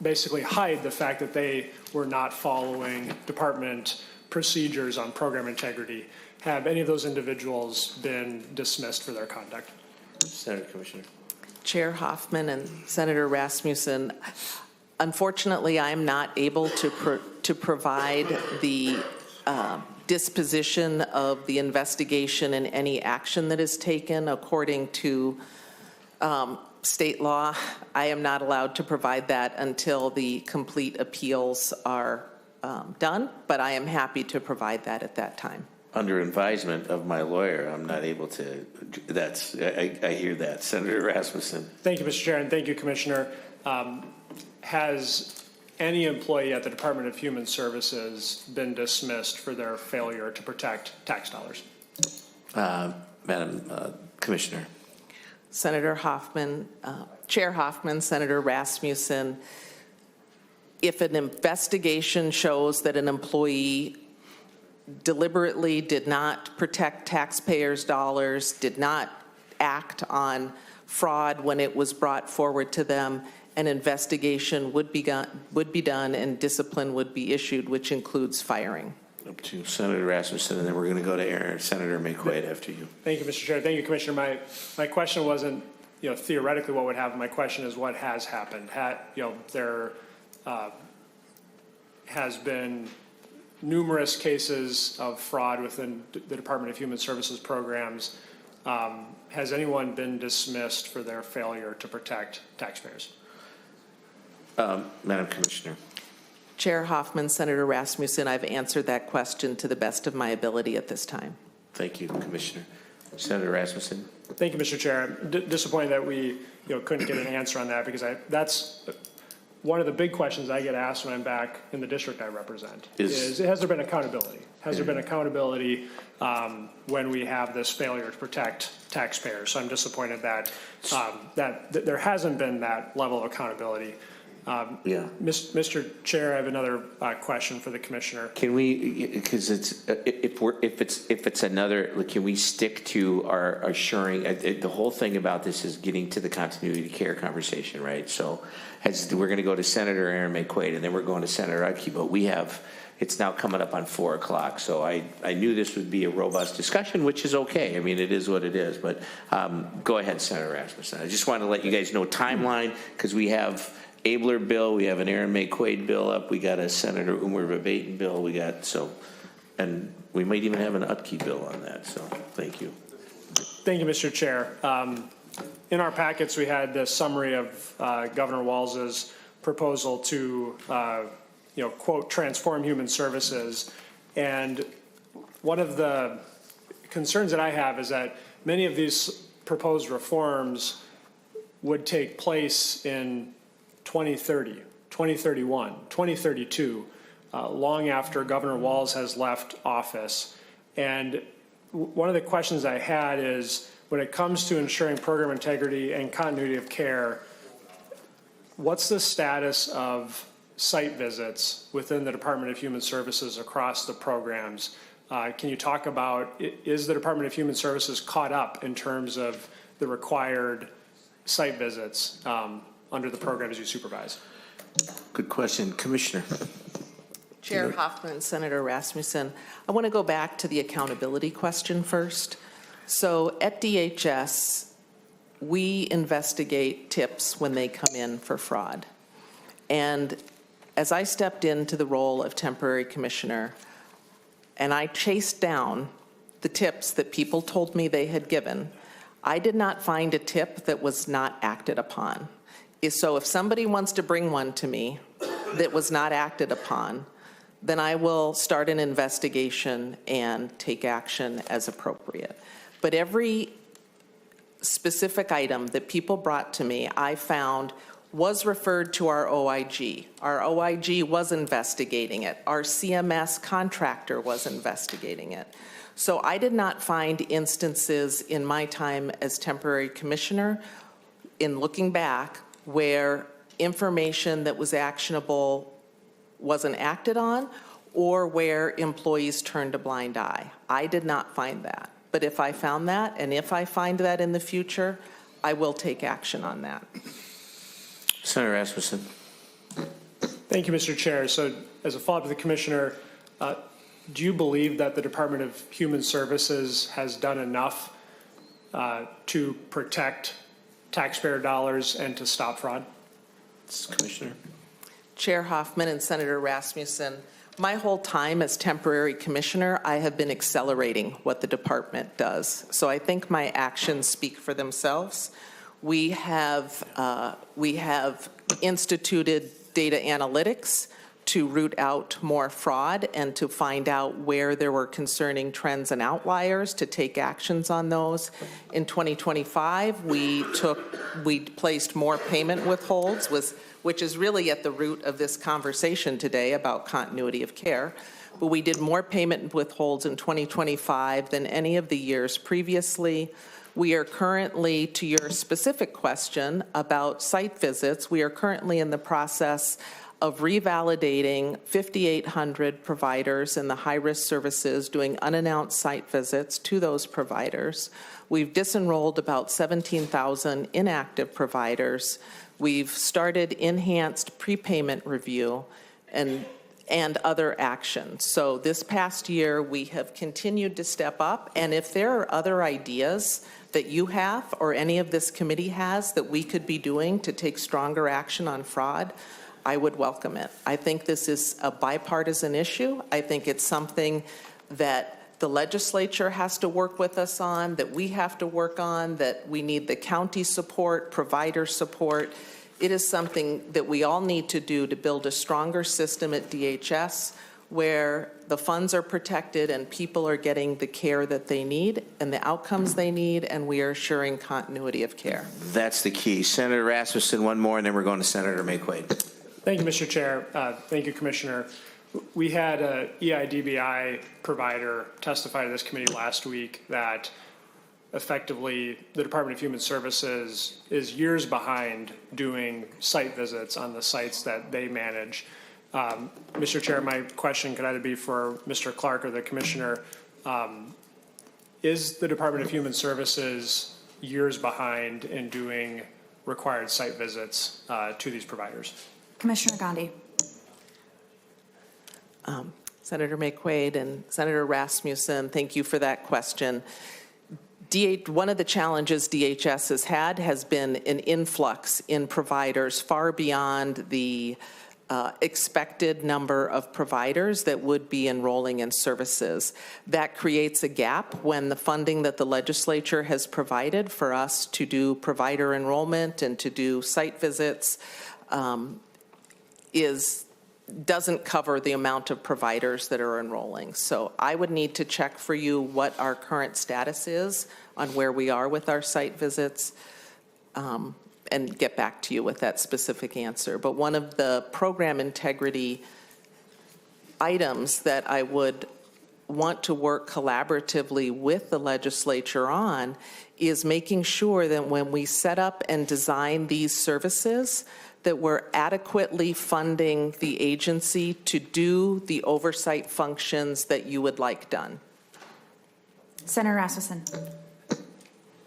basically hide the fact that they were not following department procedures on program integrity. Have any of those individuals been dismissed for their conduct? Senator Commissioner. Chair Hoffman and Senator Rasmussen, unfortunately, I'm not able to provide the disposition of the investigation and any action that is taken according to state law. I am not allowed to provide that until the complete appeals are done, but I am happy to provide that at that time. Under advisement of my lawyer, I'm not able to, I hear that. Senator Rasmussen. Thank you, Mr. Chair, and thank you, Commissioner. Has any employee at the Department of Human Services been dismissed for their failure to protect tax dollars? Madam Commissioner. Senator Hoffman, Chair Hoffman, Senator Rasmussen, if an investigation shows that an employee deliberately did not protect taxpayers' dollars, did not act on fraud when it was brought forward to them, an investigation would be done and discipline would be issued, which includes firing. Up to Senator Rasmussen, and then we're going to go to Senator McQuaid after you. Thank you, Mr. Chair. Thank you, Commissioner. My question wasn't, theoretically what would happen. My question is what has happened. There has been numerous cases of fraud within the Department of Human Services programs. Has anyone been dismissed for their failure to protect taxpayers? Madam Commissioner. Chair Hoffman, Senator Rasmussen, I've answered that question to the best of my ability at this time. Thank you, Commissioner. Senator Rasmussen. Thank you, Mr. Chair. I'm disappointed that we couldn't get an answer on that because that's one of the big questions I get asked when I'm back in the district I represent is has there been accountability? Has there been accountability when we have this failure to protect taxpayers? So I'm disappointed that that there hasn't been that level of accountability. Mr. Chair, I have another question for the commissioner. Can we, because if it's another, can we stick to our assuring? The whole thing about this is getting to the continuity of care conversation, right? So we're going to go to Senator Aaron McQuaid, and then we're going to Senator Udke, but it's now coming up on 4 o'clock. So I knew this would be a robust discussion, which is okay. I mean, it is what it is. But go ahead, Senator Rasmussen. I just want to let you guys know timeline because we have Abler bill, we have an Aaron McQuaid bill up, we got a Senator Umar Vabaten bill, and we might even have an Utke bill on that, so thank you. Thank you, Mr. Chair. In our packets, we had the summary of Governor Walz's proposal to, quote, transform human services. And one of the concerns that I have is that many of these proposed reforms would take place in 2030, 2031, 2032, long after Governor Walz has left office. And one of the questions I had is, when it comes to ensuring program integrity and continuity of care, what's the status of site visits within the Department of Human Services across the programs? Can you talk about, is the Department of Human Services caught up in terms of the required site visits under the programs you supervise? Good question. Commissioner. Chair Hoffman, Senator Rasmussen, I want to go back to the accountability question first. So at DHS, we investigate tips when they come in for fraud. And as I stepped into the role of temporary commissioner, and I chased down the tips that people told me they had given, I did not find a tip that was not acted upon. So if somebody wants to bring one to me that was not acted upon, then I will start an investigation and take action as appropriate. But every specific item that people brought to me, I found was referred to our OIG. Our OIG was investigating it. Our CMS contractor was investigating it. So I did not find instances in my time as temporary commissioner, in looking back, where information that was actionable wasn't acted on, or where employees turned a blind eye. I did not find that. But if I found that, and if I find that in the future, I will take action on that. Senator Rasmussen. Thank you, Mr. Chair. So as a follow-up to the Commissioner, do you believe that the Department of Human Services has done enough to protect taxpayer dollars and to stop fraud? Commissioner. Chair Hoffman and Senator Rasmussen, my whole time as temporary commissioner, I have been accelerating what the department does. So I think my actions speak for themselves. We have instituted data analytics to root out more fraud and to find out where there were concerning trends and outliers to take actions on those. In 2025, we placed more payment withholds, which is really at the root of this conversation today about continuity of care. But we did more payment withholds in 2025 than any of the years previously. We are currently, to your specific question about site visits, we are currently in the process of revalidating 5,800 providers in the high-risk services doing unannounced site visits to those providers. We've disenrolled about 17,000 inactive providers. We've started enhanced prepayment review and other actions. So this past year, we have continued to step up. And if there are other ideas that you have or any of this committee has that we could be doing to take stronger action on fraud, I would welcome it. I think this is a bipartisan issue. I think it's something that the legislature has to work with us on, that we have to work on, that we need the county support, provider support. It is something that we all need to do to build a stronger system at DHS where the funds are protected and people are getting the care that they need and the outcomes they need, and we are assuring continuity of care. That's the key. Senator Rasmussen, one more, and then we're going to Senator McQuaid. Thank you, Mr. Chair. Thank you, Commissioner. We had an EIDBI provider testify to this committee last week that effectively the Department of Human Services is years behind doing site visits on the sites that they manage. Mr. Chair, my question could either be for Mr. Clark or the Commissioner. Is the Department of Human Services years behind in doing required site visits to these providers? Commissioner Gandhi. Senator McQuaid and Senator Rasmussen, thank you for that question. One of the challenges DHS has had has been an influx in providers far beyond the expected number of providers that would be enrolling in services. That creates a gap when the funding that the legislature has provided for us to do provider enrollment and to do site visits doesn't cover the amount of providers that are enrolling. So I would need to check for you what our current status is on where we are with our site visits and get back to you with that specific answer. But one of the program integrity items that I would want to work collaboratively with the legislature on is making sure that when we set up and design these services, that we're adequately funding the agency to do the oversight functions that you would like done. Senator Rasmussen.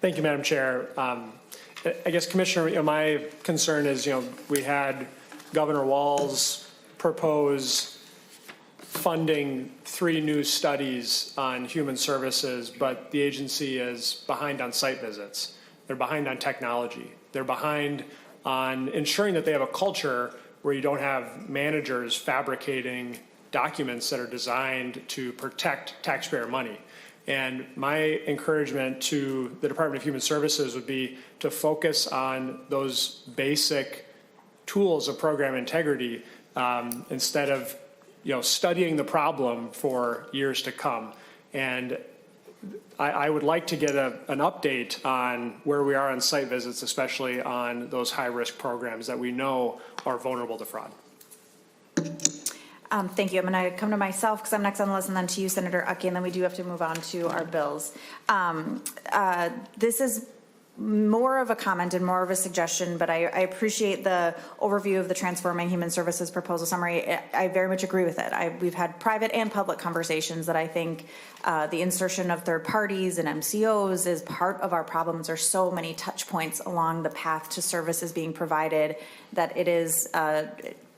Thank you, Madam Chair. I guess, Commissioner, my concern is, we had Governor Walz propose funding 3 new studies on human services, but the agency is behind on site visits. They're behind on technology. They're behind on ensuring that they have a culture where you don't have managers fabricating documents that are designed to protect taxpayer money. And my encouragement to the Department of Human Services would be to focus on those basic tools of program integrity instead of studying the problem for years to come. And I would like to get an update on where we are on site visits, especially on those high-risk programs that we know are vulnerable to fraud. Thank you. I'm going to come to myself because I'm next on the list, and then to you, Senator Uckey, and then we do have to move on to our bills. This is more of a comment and more of a suggestion, but I appreciate the overview of the Transforming Human Services Proposal Summary. I very much agree with it. We've had private and public conversations that I think the insertion of third parties and MCOs is part of our problems. There's so many touch points along the path to services being provided that it is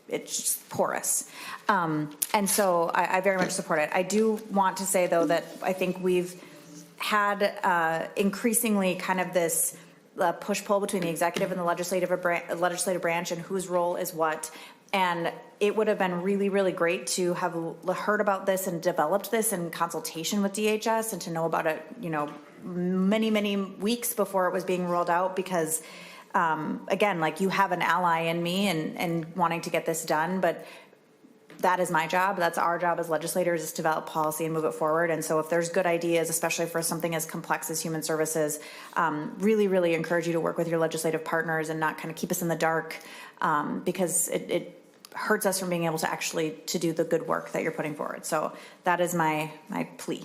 it's just porous. And so I very much support it. I do want to say, though, that I think we've had increasingly kind of this push-pull between the executive and the legislative branch and whose role is what. And it would have been really, really great to have heard about this and developed this in consultation with DHS and to know about it, many, many weeks before it was being rolled out, because again, like, you have an ally in me and wanting to get this done, but that is my job. That's our job as legislators, is to develop policy and move it forward. And so if there's good ideas, especially for something as complex as human services, really, really encourage you to work with your legislative partners and not kind of keep us in the dark, because it hurts us from being able to actually to do the good work that you're putting forward. So that is my plea.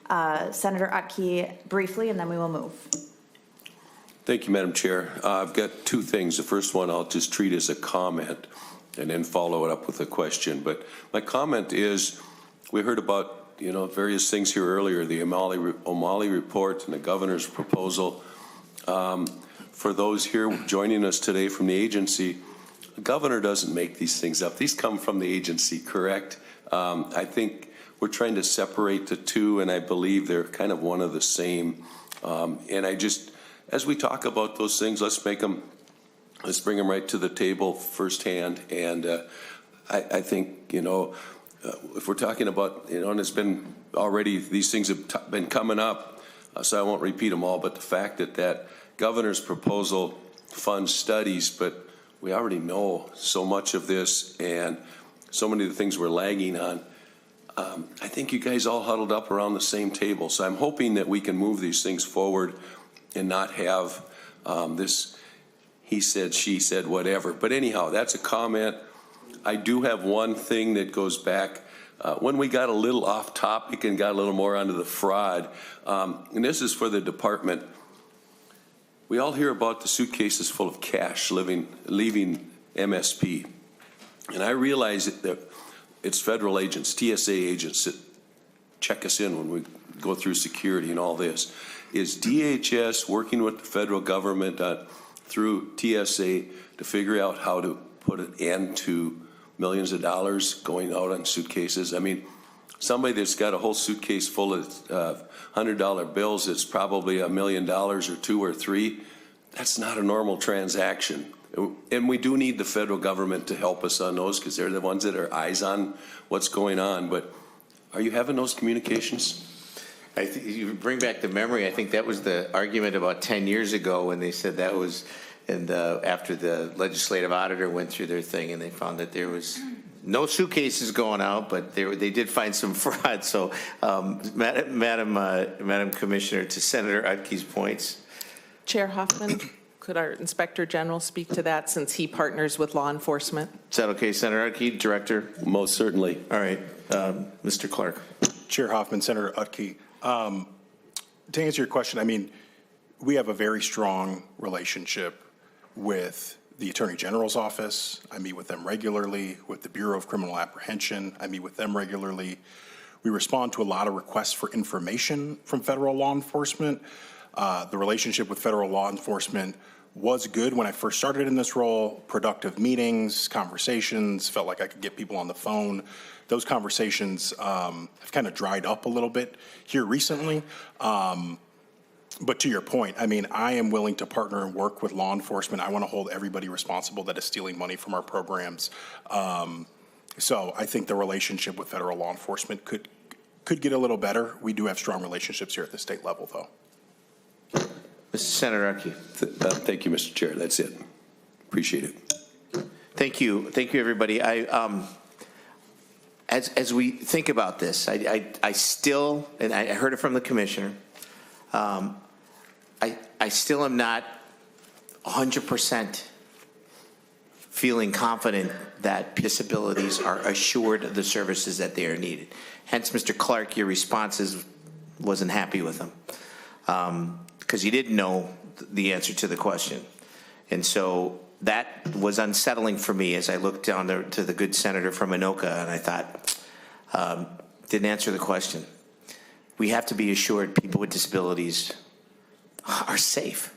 Senator Uckey, briefly, and then we will move. Thank you, Madam Chair. I've got 2 things. The first one I'll just treat as a comment and then follow it up with a question. But my comment is, we heard about various things here earlier, the O'Malley report and the governor's proposal. For those here joining us today from the agency, the governor doesn't make these things up. These come from the agency, correct? I think we're trying to separate the 2, and I believe they're kind of one of the same. And as we talk about those things, let's bring them right to the table firsthand. And I think, if we're talking about, and it's been already, these things have been coming up, so I won't repeat them all, but the fact that governor's proposal funds studies, but we already know so much of this and so many of the things we're lagging on. I think you guys all huddled up around the same table. So I'm hoping that we can move these things forward and not have this he said, she said, whatever. But anyhow, that's a comment. I do have one thing that goes back when we got a little off topic and got a little more onto the fraud, and this is for the department. We all hear about the suitcases full of cash leaving MSP. And I realize that it's federal agents, TSA agents that check us in when we go through security and all this. Is DHS working with the federal government through TSA to figure out how to put an end to millions of dollars going out on suitcases? I mean, somebody that's got a whole suitcase full of $100 bills, it's probably $1 million or 2 or 3. That's not a normal transaction. And we do need the federal government to help us on those because they're the ones that are eyes on what's going on. But are you having those communications? I think you bring back the memory. I think that was the argument about 10 years ago when they said that was, and after the legislative auditor went through their thing and they found that there was no suitcases going out, but they did find some fraud. So, Madam Commissioner, to Senator Utkey's points. Chair Hoffman, could our Inspector General speak to that since he partners with law enforcement? Is that okay, Senator Utkey, Director? Most certainly. All right, Mr. Clark. Chair Hoffman, Senator Utke, to answer your question, I mean, we have a very strong relationship with the Attorney General's office. I meet with them regularly. With the Bureau of Criminal Apprehension, I meet with them regularly. We respond to a lot of requests for information from federal law enforcement. The relationship with federal law enforcement was good when I first started in this role. Productive meetings, conversations, felt like I could get people on the phone. Those conversations have kind of dried up a little bit here recently. But to your point, I mean, I am willing to partner and work with law enforcement. I want to hold everybody responsible that is stealing money from our programs. So I think the relationship with federal law enforcement could get a little better. We do have strong relationships here at the state level, though. Mr. Senator Archie. Thank you, Mr. Chair. That's it. Appreciate it. Thank you. Thank you, everybody. As we think about this, I still, and I heard it from the commissioner, I still am not 100% feeling confident that disabilities are assured of the services that they are needed. Hence, Mr. Clark, your responses wasn't happy with them because you didn't know the answer to the question. And so that was unsettling for me as I looked down to the good senator from Anoka, and I thought, didn't answer the question. We have to be assured people with disabilities are safe.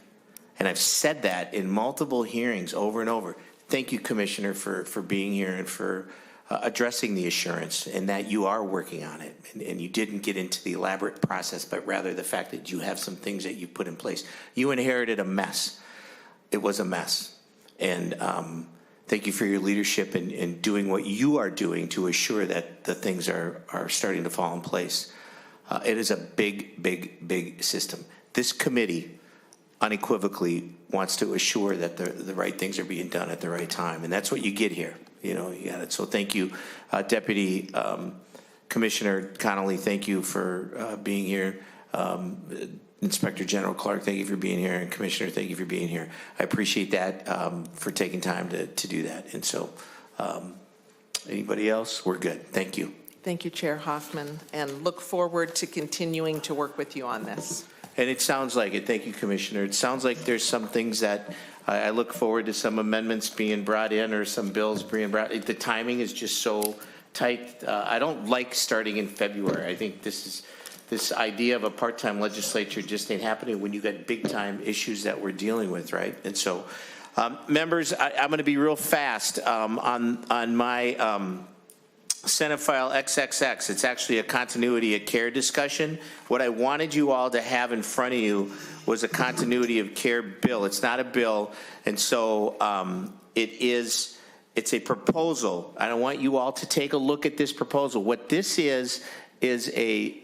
And I've said that in multiple hearings over and over. Thank you, Commissioner, for being here and for addressing the assurance and that you are working on it. And you didn't get into the elaborate process, but rather the fact that you have some things that you put in place. You inherited a mess. It was a mess. And thank you for your leadership in doing what you are doing to assure that the things are starting to fall in place. It is a big, big, big system. This committee unequivocally wants to assure that the right things are being done at the right time. And that's what you get here. You know, you got it. So thank you, Deputy Commissioner Connolly. Thank you for being here. Inspector General Clark, thank you for being here. And Commissioner, thank you for being here. I appreciate that for taking time to do that. And so anybody else? We're good. Thank you. Thank you, Chair Hoffman, and look forward to continuing to work with you on this. And it sounds like it. Thank you, Commissioner. It sounds like there's some things that I look forward to some amendments being brought in or some bills being brought. The timing is just so tight. I don't like starting in February. I think this idea of a part-time legislature just ain't happening when you got big-time issues that we're dealing with, right? And so, members, I'm going to be real fast on my Senate File XXX. It's actually a continuity of care discussion. What I wanted you all to have in front of you was a continuity of care bill. It's not a bill, and so it's a proposal. I want you all to take a look at this proposal. What this is a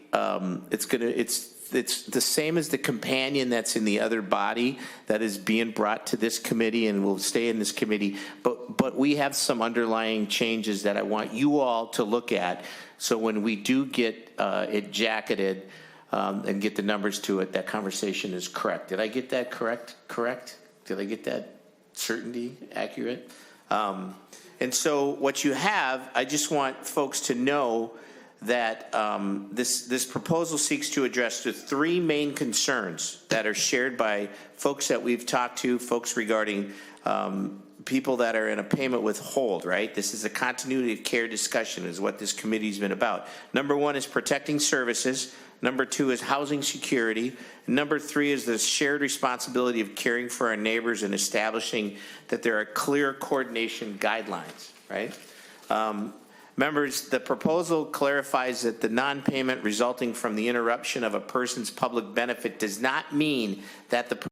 it's the same as the companion that's in the other body that is being brought to this committee and will stay in this committee. But we have some underlying changes that I want you all to look at. So when we do get it jacketed and get the numbers to it, that conversation is correct. Did I get that correct? Correct? Did I get that certainty accurate? And so what you have, I just want folks to know that this proposal seeks to address the three main concerns that are shared by folks that we've talked to, folks regarding people that are in a payment withhold, right? This is a continuity of care discussion is what this committee's been about. Number one is protecting services. Number two is housing security. Number three is the shared responsibility of caring for our neighbors and establishing that there are clear coordination guidelines, right? Members, the proposal clarifies that the non-payment resulting from the interruption of a person's public benefit does not mean that the